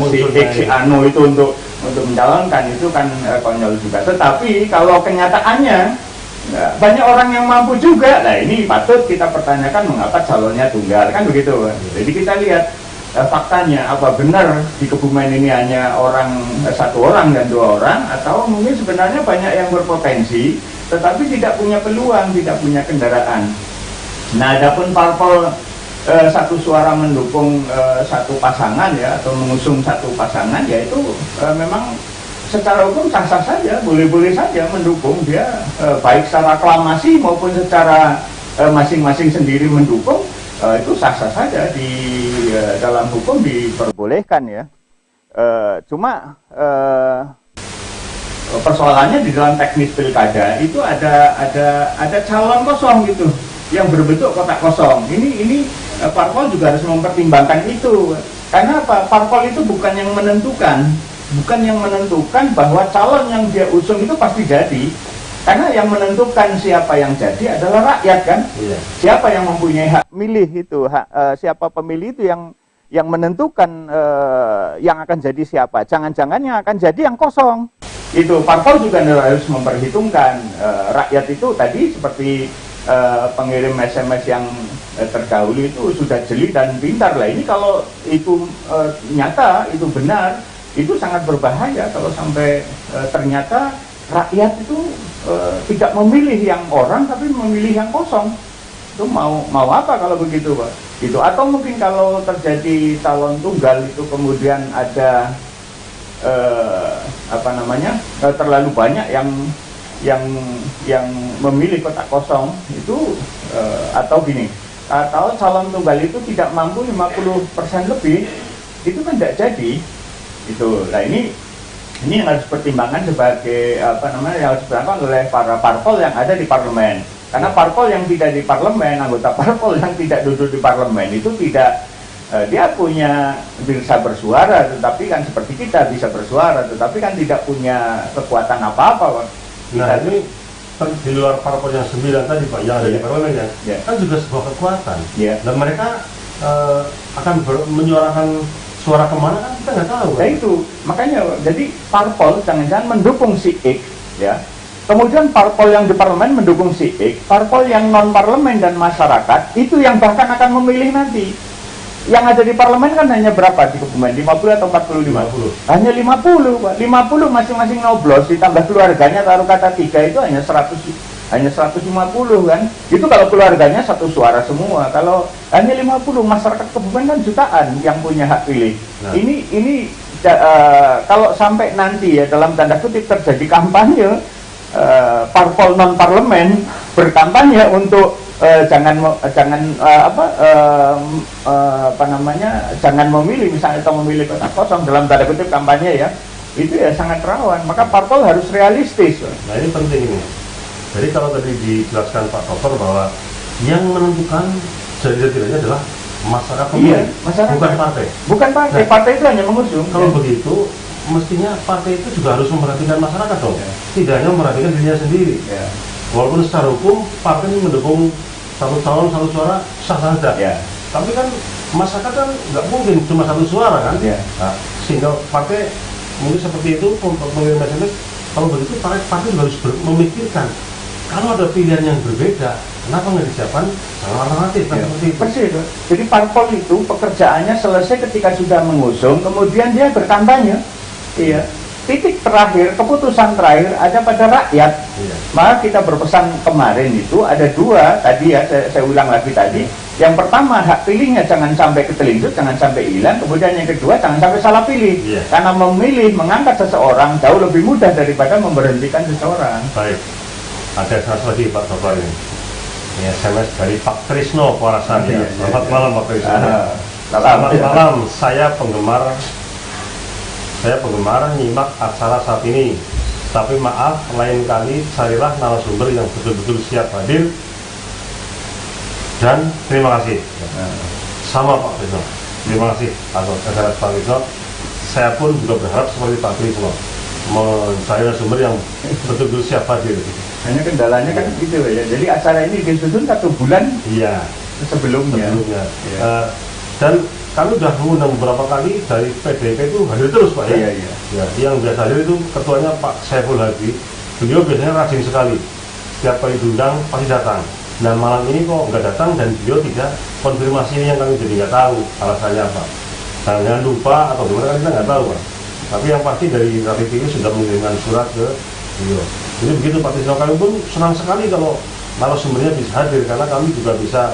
si Anu itu untuk mencalonkan, itu kan konyol juga. Tetapi kalau kenyataannya banyak orang yang mampu juga, nah ini patut kita pertanyakan mengapa calonnya tunggal, kan begitu. Jadi kita lihat faktanya, apa benar di Kebumen ini hanya satu orang dan 2 orang, atau mungkin sebenarnya banyak yang berpotensi tetapi tidak punya peluang, tidak punya kendaraan. Nah, adapun parpol satu suara mendukung satu pasangan ya, atau mengusung satu pasangan, ya itu memang secara hukum sah-sah saja, boleh-boleh saja mendukung dia, baik secara aklamasi maupun secara masing-masing sendiri mendukung, itu sah-sah saja di dalam hukum diperbolehkan ya. Cuma persoalannya di dalam teknis pilkada itu ada calon kosong gitu yang berbentuk kotak kosong. Ini parpol juga harus mempertimbangkan itu, karena apa? Parpol itu bukan yang menentukan bahwa calon yang dia usung itu pasti jadi, karena yang menentukan siapa yang jadi adalah rakyat kan. Iya. Siapa yang mempunyai hak milih itu, siapa pemilih itu yang menentukan yang akan jadi siapa. Jangan-jangan yang akan jadi yang kosong. Itu parpol juga harus memperhitungkan rakyat itu tadi seperti pengirim SMS yang terdahulu itu sudah jeli dan pintar lah. Ini kalau itu nyata, itu benar, itu sangat berbahaya kalau sampai ternyata rakyat itu tidak memilih yang orang tapi memilih yang kosong. Itu mau apa kalau begitu, Pak? Gitu. Atau mungkin kalau terjadi calon tunggal itu kemudian ada terlalu banyak yang memilih kotak kosong itu, atau gini, atau calon tunggal itu tidak mampu 50% lebih, itu kan tidak jadi itu. Nah ini yang harus pertimbangan sebagai yang harus dipertimbangkan oleh para parpol yang ada di parlemen, karena parpol yang tidak di parlemen, anggota parpol yang tidak duduk di parlemen itu tidak, dia bisa bersuara, tetapi kan seperti kita bisa bersuara, tetapi kan tidak punya kekuatan apa-apa, Pak. Nah ini di luar parpol yang 9 tadi, Pak, yang ada di parlemen ya, kan juga sebuah kekuatan. Dan mereka akan menyuarakan suara kemana kan kita nggak tahu. Nah itu, makanya jadi parpol jangan-jangan mendukung si X, ya. Kemudian parpol yang di parlemen mendukung si X, parpol yang non parlemen dan masyarakat itu yang bahkan akan memilih nanti. Yang ada di parlemen kan hanya berapa di Kebumen? 50 atau 45? 50. Hanya 50, Pak. 50 masing-masing noblos ditambah keluarganya, taruh kata 3 itu hanya 150 kan. Itu kalau keluarganya satu suara semua. Kalau hanya 50, masyarakat Kebumen kan jutaan yang punya hak pilih. Nah. Ini kalau sampai nanti ya dalam tanda kutip terjadi kampanye, parpol non parlemen berkampanye untuk jangan memilih misalnya, atau memilih kotak kosong dalam tanda kutip kampanye ya, itu ya sangat rawan. Maka parpol harus realistis. Nah ini penting ini. Jadi kalau tadi dijelaskan Pak Dr. bahwa yang menentukan jadi-jadinya adalah masyarakat pemilih, bukan partai. Bukan partai, partai itu hanya mengusung. Kalau begitu mestinya partai itu juga harus memperhatikan masyarakat dong, tidak hanya memperhatikan dirinya sendiri. Walaupun secara hukum partai ini mendukung satu calon satu suara sah saja, tapi kan masyarakat kan nggak mungkin cuma satu suara kan. Nah, sehingga partai mungkin seperti itu untuk mengirim SMS. Kalau begitu partai harus memikirkan kalau ada pilihan yang berbeda, kenapa nggak disiapkan calon alternatif kan seperti itu. Persis. Jadi parpol itu pekerjaannya selesai ketika sudah mengusung, kemudian dia berkampanye. Iya. Titik terakhir, keputusan terakhir ada pada rakyat. Maka kita berpesan kemarin itu ada dua tadi ya, saya ulang lagi tadi. Yang pertama, hak pilihnya jangan sampai ketelincut, jangan sampai hilang. Kemudian yang kedua, jangan sampai salah pilih. Karena memilih, mengangkat seseorang jauh lebih mudah daripada memberhentikan seseorang. Baik, ada SMS lagi Pak Dr. ini. Ini SMS dari Pak Trisno Kuarasan ya. Selamat malam Pak Trisno. Selamat malam, saya penggemar nyimak acara saat ini, tapi maaf lain kali carilah narasumber yang betul-betul siap hadir, dan terima kasih. Sama Pak Trisno, terima kasih atas acara Pak Trisno. Saya pun juga berharap seperti Pak Trisno mencari narasumber yang betul-betul siap hadir. Hanya kendalanya kan gitu ya, jadi acara ini disusun 1 bulan sebelumnya. Dan kami sudah mengundang beberapa kali dari PDIP itu hadir terus Pak ya. Yang biasa hadir itu ketuanya Pak Saiful Hadi. Beliau biasanya rajin sekali, setiap kali diundang pasti datang. Dan malam ini kok nggak datang dan beliau tidak konfirmasi, ini yang kami jadi nggak tahu alasannya apa. Jangan lupa atau gimana kan kita nggak tahu Pak. Tapi yang pasti dari Rapi TV sudah mengirimkan surat ke beliau. Jadi begitu Pak Trisno, kami pun senang sekali kalau narasumbernya bisa hadir, karena kami juga bisa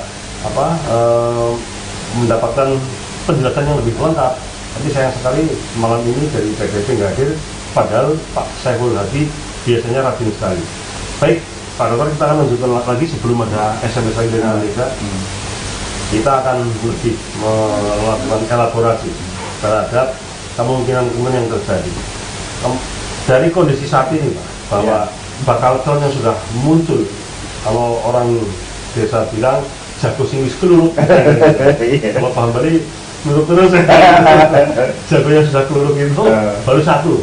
mendapatkan penjelasan yang lebih lengkap. Tapi sayang sekali malam ini dari PDP nggak hadir, padahal Pak Saiful Hadi biasanya rajin sekali. Baik, Pak Dokter, kita akan lanjutkan lagi sebelum ada SMS lagi dari Indonesia. Kita akan lebih melakukan elaborasi terhadap kemungkinan yang terjadi. Dari kondisi saat ini, Pak, bahwa bakal calon yang sudah muncul, kalau orang desa bilang jago sing wis keluruk. Kalau paham Bali keluruk terus. Jago yang sudah keluruk itu baru satu.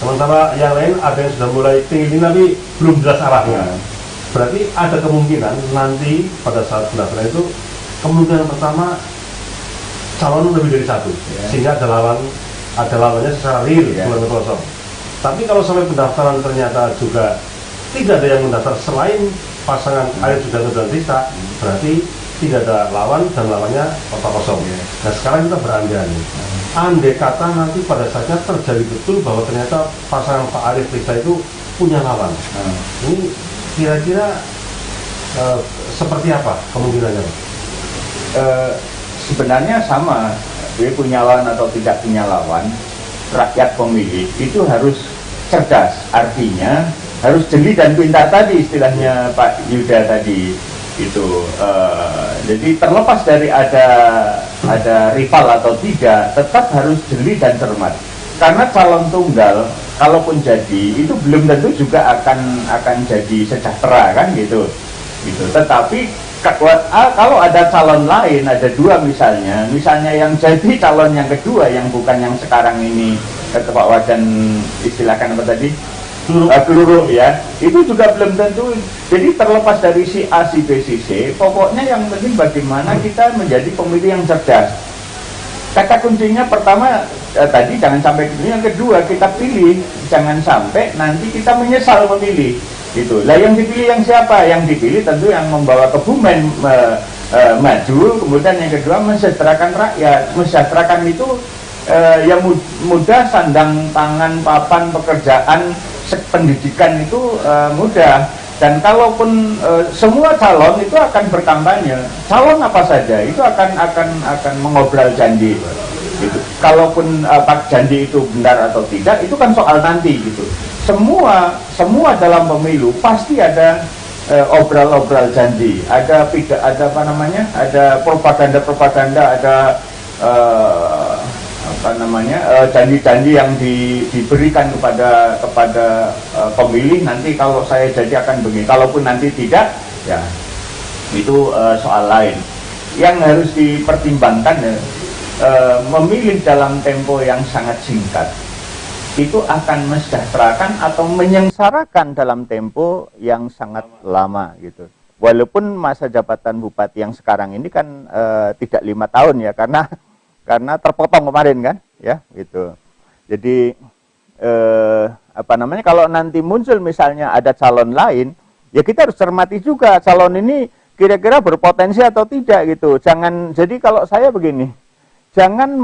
Sementara yang lain ada yang sudah mulai tinggi tapi belum jelas arahnya. Berarti ada kemungkinan nanti pada saat pendaftaran itu kemungkinan pertama calon lebih dari satu, sehingga ada lawannya secara real bukan kosong. Tapi kalau sampai pendaftaran ternyata juga tidak ada yang mendaftar selain pasangan Arief Sugiarto dan Rista, berarti tidak ada lawan dan lawannya kotak kosong. Nah sekarang kita berandai-andai. Andai kata nanti pada saatnya terjadi betul bahwa ternyata pasangan Pak Arief Rista itu punya lawan. Ini kira-kira seperti apa kemungkinannya, Pak? Sebenarnya sama, dia punya lawan atau tidak punya lawan, rakyat pemilih itu harus cerdas, artinya harus jeli dan pintar tadi istilahnya Pak Yuda tadi itu. Jadi terlepas dari ada rival atau tidak, tetap harus jeli dan cermat. Karena calon tunggal, kalaupun jadi, itu belum tentu juga akan jadi sejahtera kan gitu. Tetapi kalau ada calon lain, ada dua misalnya yang jadi calon yang kedua yang bukan yang sekarang ini Pak Wajan istilahkan apa tadi? Keluruk ya, itu juga belum tentu. Jadi terlepas dari si A, si B, si C, pokoknya yang penting bagaimana kita menjadi pemilih yang cerdas. Kata kuncinya pertama tadi jangan sampai gitu. Yang kedua kita pilih, jangan sampai nanti kita menyesal memilih. Gitu. Lah yang dipilih yang siapa? Yang dipilih tentu yang membawa Kebumen maju. Kemudian yang kedua mensejahterakan rakyat. Mensejahterakan itu yang mudah, sandang pangan, papan, pekerjaan, pendidikan itu mudah. Dan kalaupun semua calon itu akan berkampanye, calon apa saja itu akan mengobrol janji. Gitu. Kalaupun janji itu benar atau tidak, itu kan soal nanti gitu. Semua dalam pemilu pasti ada obral-obral janji, ada propaganda, ada janji-janji yang diberikan kepada pemilih. Nanti kalau saya jadi akan begini, kalaupun nanti tidak, ya itu soal lain. Yang harus dipertimbangkan memilih dalam tempo yang sangat singkat itu akan mensejahterakan atau menyengsarakan dalam tempo yang sangat lama gitu. Walaupun masa jabatan bupati yang sekarang ini kan tidak 5 tahun ya, karena terpotong kemarin kan ya gitu. Jadi kalau nanti muncul misalnya ada calon lain, ya kita harus cermati juga calon ini kira-kira berpotensi atau tidak gitu. Jadi kalau saya begini, jangan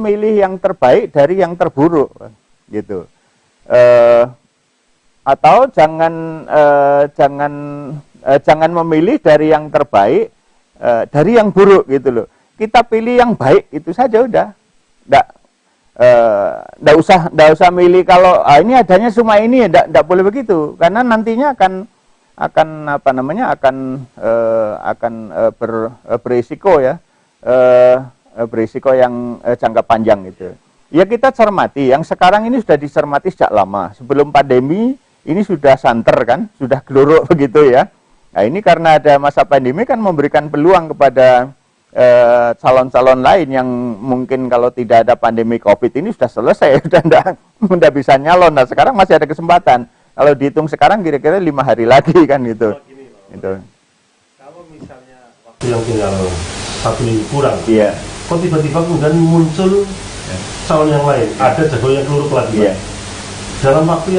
milih yang terbaik dari yang terburuk gitu. Atau jangan memilih dari yang terbaik dari yang buruk gitu loh. Kita pilih yang baik itu saja udah. Nggak usah milih kalau ini adanya cuma ini ya, nggak boleh begitu, karena nantinya akan berisiko ya, berisiko yang jangka panjang gitu. Ya kita cermati, yang sekarang ini sudah dicermati sejak lama, sebelum pandemi ini sudah santer kan, sudah gelorok begitu ya. Nah ini karena ada masa pandemi kan memberikan peluang kepada calon-calon lain yang mungkin kalau tidak ada pandemi COVID ini sudah selesai, sudah bisa nyalon. Nah sekarang masih ada kesempatan. Kalau dihitung sekarang kira-kira 5 hari lagi kan gitu. Gitu. Kalau misalnya waktu yang tinggal 1 minggu kurang, iya. Kok tiba-tiba kemudian muncul calon yang lain, ada jago yang keluruk lagi. Iya. Dalam waktu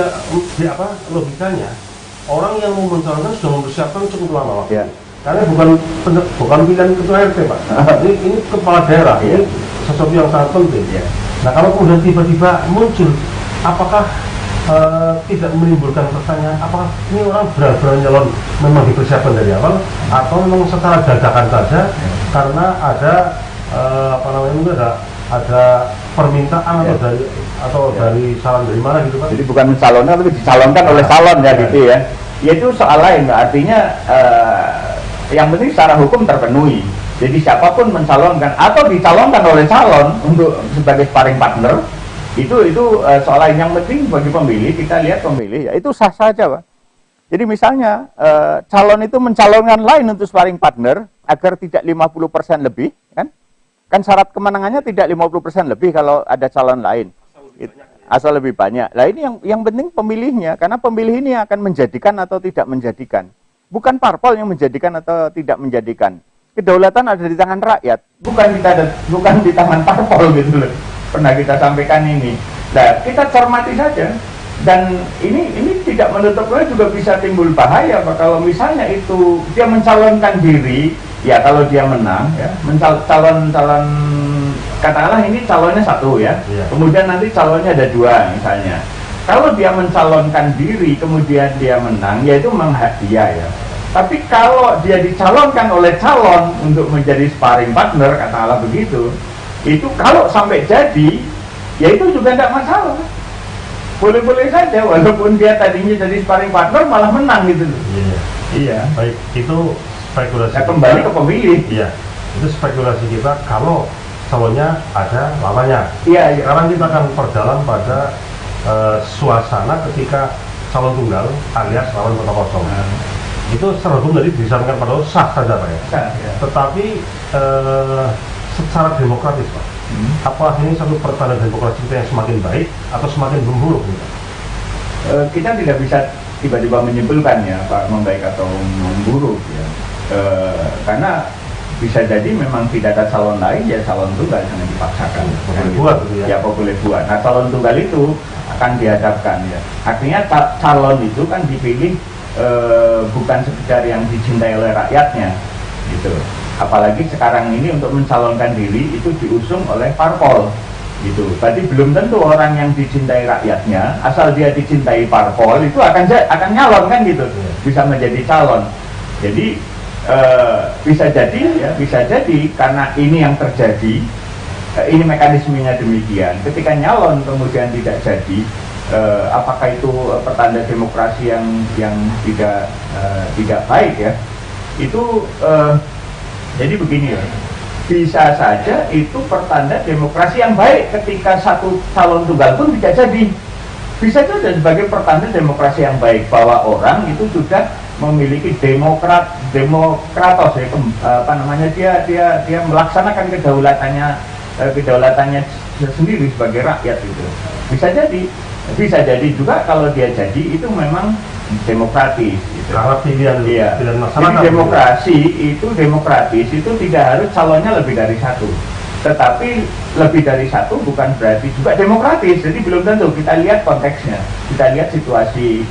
logikanya orang yang mau mencalonkan sudah mempersiapkan cukup lama waktu. Iya. Karena bukan pilihan ketua RT, Pak. Ini kepala daerah, ini sesuatu yang sangat penting. Nah kalau kemudian tiba-tiba muncul, apakah tidak menimbulkan pertanyaan apakah ini orang benar-benar nyalon memang dipersiapkan dari awal atau memang secara dadakan saja karena ada mungkin ada permintaan atau dari saran dari mana gitu Pak? Jadi bukan mencalonkan tapi dicalonkan oleh calon ya gitu ya. Ya itu soal lain, artinya yang penting secara hukum terpenuhi. Jadi siapapun mencalonkan atau dicalonkan oleh calon untuk sebagai sparring partner itu soal lain. Yang penting bagi pemilih, kita lihat pemilih ya itu sah saja Pak. Jadi misalnya calon itu mencalonkan lain untuk sparring partner agar tidak 50% lebih kan syarat kemenangannya tidak 50% lebih kalau ada calon lain asal lebih banyak. Nah ini yang penting pemilihnya, karena pemilih ini akan menjadikan atau tidak menjadikan, bukan parpol yang menjadikan atau tidak menjadikan. Kedaulatan ada di tangan rakyat, bukan di tangan parpol gitu loh. Pernah kita sampaikan ini. Nah kita cermati saja. Dan ini tidak menutup juga bisa timbul bahaya Pak, kalau misalnya itu dia mencalonkan diri, ya kalau dia menang ya, calon katakanlah ini calonnya satu ya, kemudian nanti calonnya ada dua misalnya. Kalau dia mencalonkan diri kemudian dia menang, ya itu memang hak dia ya. Tapi kalau dia dicalonkan oleh calon untuk menjadi sparring partner, katakanlah begitu, itu kalau sampai jadi, ya itu juga tidak masalah. Boleh-boleh saja, walaupun dia tadinya jadi sparring partner malah menang gitu. Iya. Baik, itu spekulasi. Ya, kembali ke pemilih. Iya, itu spekulasi kita kalau calonnya ada lawannya. Iya. Sekarang kita akan perdalam pada suasana ketika calon tunggal alias lawan kota kosong. Itu secara hukum tadi disampaikan pada sah saja Pak ya. Sah, ya. Tetapi secara demokratis Pak. Apa ini satu pertanda demokrasi kita yang semakin baik atau semakin memburuk? Kita tidak bisa tiba-tiba menyimpulkan ya Pak membaik atau memburuk ya. Karena bisa jadi memang tidak ada calon lain, ya calon tunggal jangan dipaksakan. Ya boleh buat. Nah calon tunggal itu akan dihadapkan ya. Artinya calon itu kan dipilih bukan sekedar yang dicintai oleh rakyatnya gitu. Apalagi sekarang ini untuk mencalonkan diri itu diusung oleh parpol gitu. Berarti belum tentu orang yang dicintai rakyatnya, asal dia dicintai parpol itu akan nyalon kan gitu, bisa menjadi calon. Jadi bisa jadi karena ini yang terjadi, ini mekanismenya demikian. Ketika nyalon kemudian tidak jadi, apakah itu pertanda demokrasi yang tidak baik ya? Itu jadi begini ya, bisa saja itu pertanda demokrasi yang baik ketika satu calon tunggal pun tidak jadi. Bisa saja sebagai pertanda demokrasi yang baik bahwa orang itu sudah memiliki demokratos ya, dia melaksanakan kedaulatannya sendiri sebagai rakyat gitu. Bisa jadi juga kalau dia jadi itu memang demokratis gitu. Karena pilihan Jadi demokrasi itu demokratis itu tidak harus calonnya lebih dari satu, tetapi lebih dari satu bukan berarti juga demokratis. Jadi belum tentu. Kita lihat konteksnya, kita lihat situasi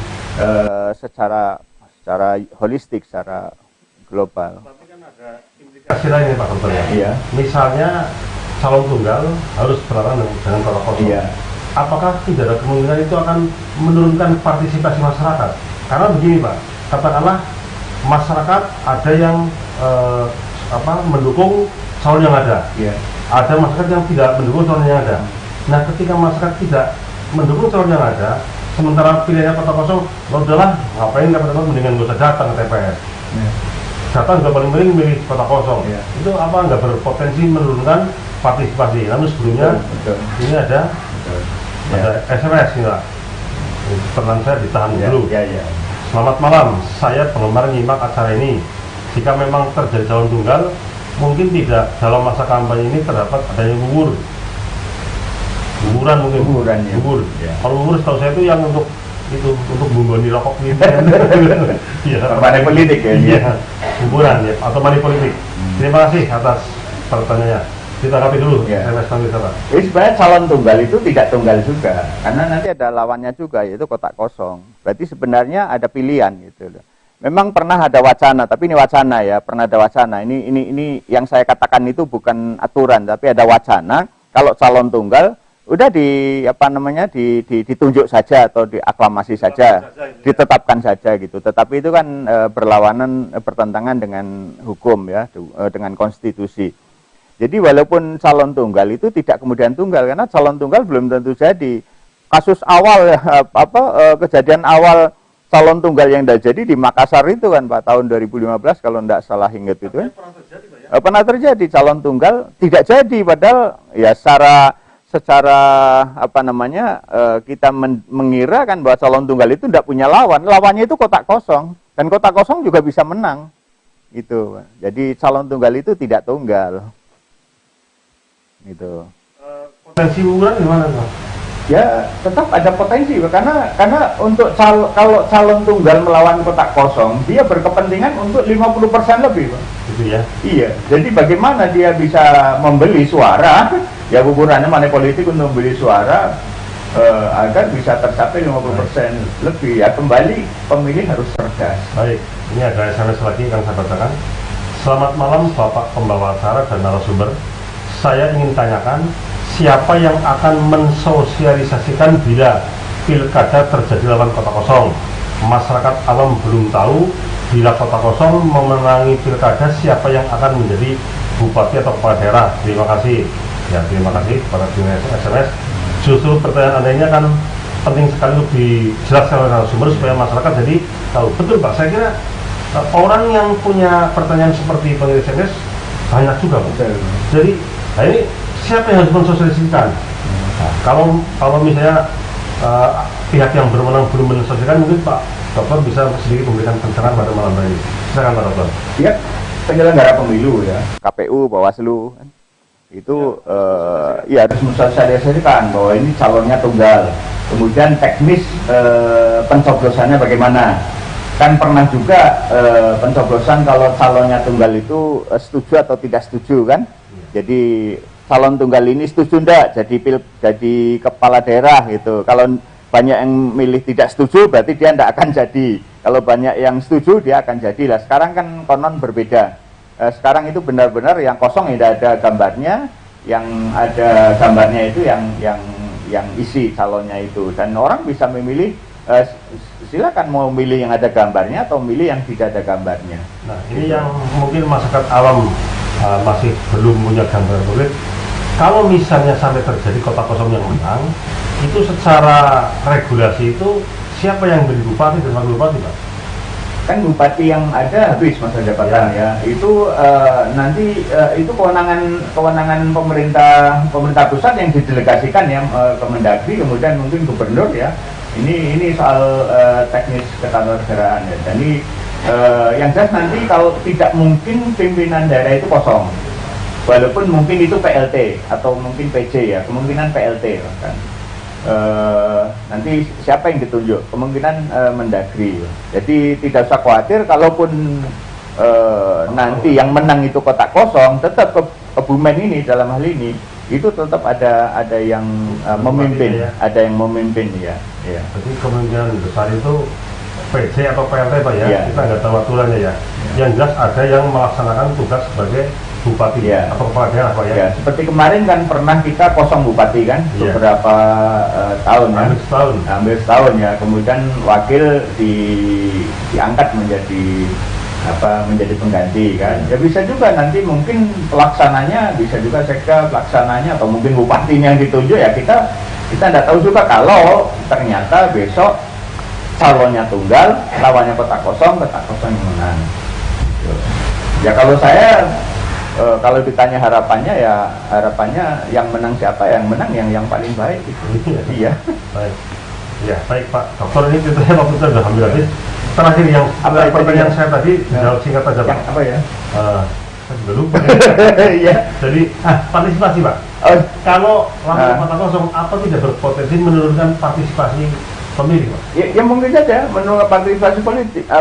secara holistik, secara global. Tapi kan ada implikasi lain Pak Dokter ya. Iya. Misalnya calon tunggal harus berlawanan dengan kota kosong. Iya. Apakah tidak ada kemungkinan itu akan menurunkan partisipasi masyarakat? Karena begini Pak, katakanlah masyarakat ada yang mendukung calon yang ada, ada masyarakat yang tidak mendukung calon yang ada. Nah ketika masyarakat tidak mendukung calon yang ada, sementara pilihannya kota kosong, udahlah ngapain dapat mendingan gak usah datang ke TPS. Datang juga paling mending milih kota kosong. Itu apa nggak berpotensi menurunkan partisipasi? Namun sebelumnya ini ada SMS nih Pak. Pernah saya ditahan dulu. Selamat malam, saya penggemar nyimak acara ini. Jika memang terjadi calon tunggal, mungkin tidak dalam masa kampanye ini terdapat adanya guguran mungkin. Gugur. Kalau gugur setahu saya itu yang untuk bumboni rokok gitu. Money politik ya. Iya, guguran ya atau money politik. Terima kasih atas pertanyaannya. Kita rapi dulu. Jadi sebenarnya calon tunggal itu tidak tunggal juga, karena nanti ada lawannya juga, yaitu kotak kosong. Berarti sebenarnya ada pilihan gitu loh. Memang pernah ada wacana, tapi ini wacana ya, pernah ada wacana. Ini yang saya katakan itu bukan aturan, tapi ada wacana kalau calon tunggal udah ditunjuk saja atau diaklamasi saja, ditetapkan saja gitu. Tetapi itu kan bertentangan dengan hukum ya, dengan konstitusi. Jadi walaupun calon tunggal itu tidak kemudian tunggal, karena calon tunggal belum tentu jadi. Kasus awal kejadian awal calon tunggal yang tidak jadi di Makassar itu kan Pak, tahun 2015 kalau tidak salah ingat itu kan. Pernah terjadi calon tunggal tidak jadi, padahal ya secara kita mengira kan bahwa calon tunggal itu tidak punya lawannya itu kotak kosong, dan kotak kosong juga bisa menang gitu. Jadi calon tunggal itu tidak tunggal gitu. Potensi unggulan gimana Pak? Ya tetap ada potensi karena untuk kalau calon tunggal melawan kotak kosong, dia berkepentingan untuk 50% lebih Pak. Gitu ya? Iya, jadi bagaimana dia bisa membeli suara, ya ukurannya money politik untuk membeli suara agar bisa tercapai 50% lebih. Ya kembali pemilih harus cerdas. Baik, ini ada SMS lagi yang saya bacakan. Selamat malam Bapak pembawa acara dan narasumber. Saya ingin tanyakan, siapa yang akan mensosialisasikan bila pilkada terjadi lawan kota kosong? Masyarakat awam belum tahu bila kota kosong memenangi pilkada, siapa yang akan menjadi bupati atau kepala daerah. Terima kasih. Ya, terima kasih kepada SMS. Justru pertanyaan Anda ini kan penting sekali untuk dijelaskan oleh narasumber supaya masyarakat jadi tahu. Betul Pak, saya kira orang yang punya pertanyaan seperti pengirim SMS banyak juga Pak. Jadi nah ini siapa yang harus mensosialisasikan? Nah, kalau misalnya pihak yang berwenang belum mensosialisasikan, mungkin Pak Dokter bisa sedikit memberikan pencerahan pada malam hari ini. Silakan Pak Dokter. Ya, penyelenggara pemilu ya, KPU, Bawaslu itu ya harus mensosialisasikan bahwa ini calonnya tunggal. Kemudian teknis pencoblosannya bagaimana? Kan pernah juga pencoblosan kalau calonnya tunggal itu setuju atau tidak setuju kan? Jadi calon tunggal ini setuju enggak jadi kepala daerah gitu. Kalau banyak yang milih tidak setuju berarti dia enggak akan jadi. Kalau banyak yang setuju dia akan jadi lah. Sekarang kan konon berbeda. Sekarang itu benar-benar yang kosong tidak ada gambarnya, yang ada gambarnya itu yang isi calonnya itu. Dan orang bisa memilih silakan mau milih yang ada gambarnya atau milih yang tidak ada gambarnya. Nah, ini yang mungkin masyarakat awam masih belum punya gambar kulit. Kalau misalnya sampai terjadi kota kosong yang menang, itu secara regulasi itu siapa yang menjadi bupati dan wakil bupati Pak? Kan bupati yang ada habis masa jabatan ya. Itu nanti itu kewenangan pemerintah pusat yang didelegasikan ya ke Mendagri, kemudian mungkin gubernur ya. Ini soal teknis ketatanegaraan ya. Jadi yang jelas nanti kalau tidak mungkin pimpinan daerah itu kosong, walaupun mungkin itu PLT atau mungkin PJ ya, kemungkinan PLT kan. Nanti siapa yang ditunjuk? Kemungkinan Mendagri. Jadi tidak usah khawatir, kalaupun nanti yang menang itu kotak kosong, tetap Kebumen ini dalam hal ini itu tetap ada yang memimpin, ya. Ada yang memimpin ya. Jadi kemungkinan besar itu PJ atau PLT Pak ya, kita nggak tahu aturannya ya. Yang jelas ada yang melaksanakan tugas sebagai bupati atau kepala daerah Pak ya. Seperti kemarin kan pernah kita kosong bupati kan beberapa tahun ya. Hampir setahun ya. Kemudian wakil diangkat menjadi pengganti kan. Ya bisa juga nanti mungkin pelaksananya bisa juga sekda pelaksananya atau mungkin bupatinya yang ditunjuk ya, kita tidak tahu juga kalau ternyata besok calonnya tunggal, lawannya kotak kosong yang menang. Ya kalau saya kalau ditanya harapannya yang menang siapa, yang menang yang paling baik gitu. Iya. Baik. Ya, baik Pak Dokter, ini kita waktu itu sudah hampir habis. Terakhir yang pertanyaan saya tadi jawab singkat aja Pak. Apa ya? Saya juga lupa. Iya. Jadi partisipasi Pak. Kalau lawan kota kosong apa tidak berpotensi menurunkan partisipasi pemilih Pak? Ya mungkin saja menurunkan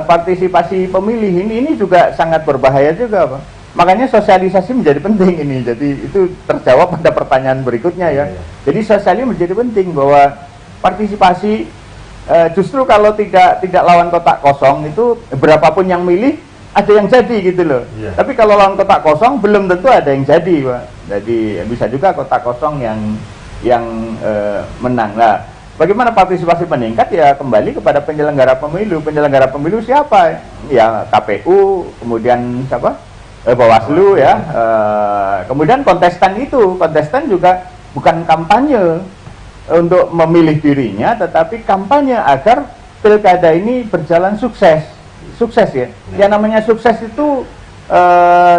partisipasi pemilih ini juga sangat berbahaya juga Pak. Makanya sosialisasi menjadi penting ini. Jadi itu terjawab pada pertanyaan berikutnya ya. Jadi sosialisasi menjadi penting bahwa partisipasi justru kalau tidak lawan kotak kosong itu berapapun yang milih ada yang jadi gitu loh. Tapi kalau lawan kotak kosong belum tentu ada yang jadi Pak. Jadi bisa juga kotak kosong yang yang menang. Nah, bagaimana partisipasi meningkat? Ya kembali kepada penyelenggara pemilu. Penyelenggara pemilu siapa? Ya KPU, kemudian siapa? Bawaslu ya. Kemudian kontestan juga bukan kampanye untuk memilih dirinya, tetapi kampanye agar pilkada ini berjalan sukses ya. Yang namanya sukses itu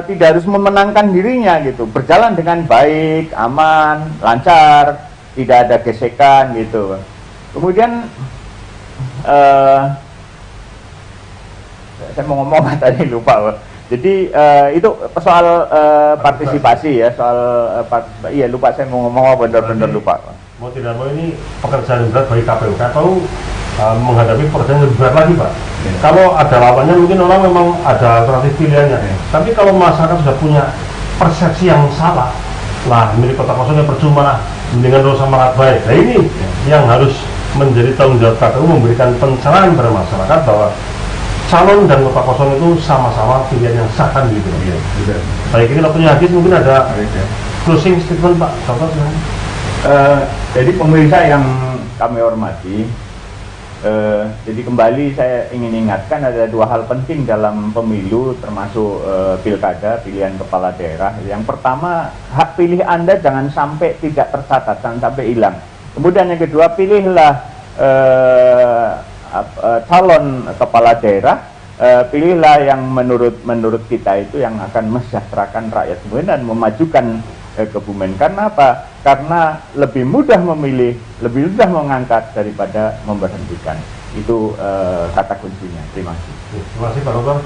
tidak harus memenangkan dirinya gitu, berjalan dengan baik, aman, lancar, tidak ada gesekan gitu. Kemudian saya mau ngomong tadi lupa. Jadi itu soal partisipasi ya, soal partisipasi. Iya lupa, saya mau ngomong benar-benar lupa. Mau tidak mau ini pekerjaan berat bagi KPU. KPU menghadapi pekerjaan yang lebih berat lagi, Pak. Ya. Kalau ada lawannya mungkin orang memang ada alternatif pilihannya. Ya. Tapi kalau masyarakat sudah punya persepsi yang salah, lah milik kota kosongnya percuma lah, mendingan urusan marat baik. Nah ini yang harus menjadi tanggung jawab KPU, memberikan pencerahan pada masyarakat bahwa calon dan kota kosong itu sama-sama pilihan yang sah kan gitu. Ya, baik, ini waktunya habis, mungkin ada closing statement Pak. Jadi pemirsa yang kami hormati, jadi kembali saya ingin ingatkan ada dua hal penting dalam pemilu, termasuk pilkada, pilihan kepala daerah. Yang pertama, hak pilih Anda jangan sampai tidak tercatat, jangan sampai hilang. Kemudian yang kedua, pilihlah calon kepala daerah, pilihlah yang menurut kita itu yang akan mesejahterakan rakyat Kebumen dan memajukan Kebumen. Karena apa? Karena lebih mudah memilih, lebih mudah mengangkat daripada memberhentikan. Itu kata kuncinya. Terima kasih. Terima kasih Pak Dokter.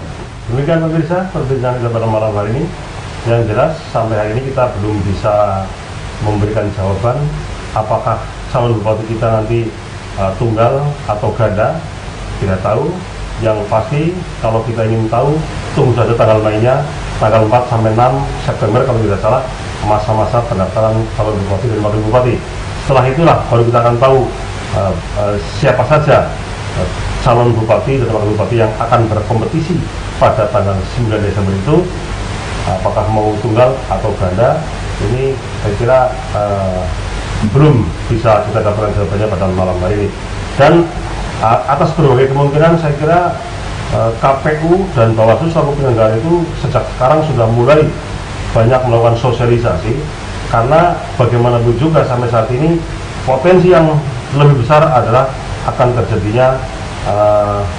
Demikian pemirsa perbincangan kita pada malam hari ini. Yang jelas sampai hari ini kita belum bisa memberikan jawaban apakah calon bupati kita nanti tunggal atau ganda, tidak tahu. Yang pasti kalau kita ingin tahu, tunggu saja tanggal mainnya, tanggal 4 sampai 6 September kalau tidak salah, masa-masa pendaftaran calon bupati dan wakil bupati. Setelah itulah baru kita akan tahu siapa saja calon bupati dan wakil bupati yang akan berkompetisi pada tanggal 9 Desember itu, apakah mau tunggal atau ganda. Ini saya kira belum bisa kita dapatkan jawabannya pada malam hari ini. Dan atas berbagai kemungkinan saya kira KPU dan Bawaslu selaku penyelenggara itu sejak sekarang sudah mulai banyak melakukan sosialisasi, karena bagaimanapun juga sampai saat ini potensi yang lebih besar adalah akan terjadinya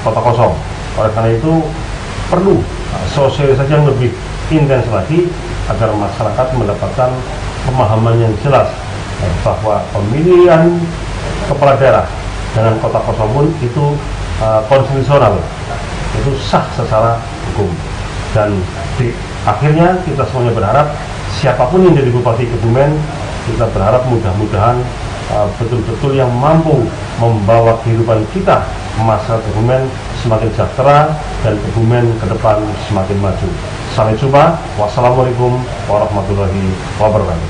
kota kosong. Oleh karena itu perlu sosialisasi yang lebih intens lagi agar masyarakat mendapatkan pemahaman yang jelas bahwa pemilihan kepala daerah dengan kota kosong pun itu konstitusional, itu sah secara hukum. Dan di akhirnya kita semuanya berharap siapapun yang jadi bupati Kebumen, kita berharap mudah-mudahan betul-betul yang mampu membawa kehidupan kita, masyarakat Kebumen semakin sejahtera dan Kebumen ke depan semakin maju. Sampai jumpa. Wassalamualaikum warahmatullahi wabarakatuh.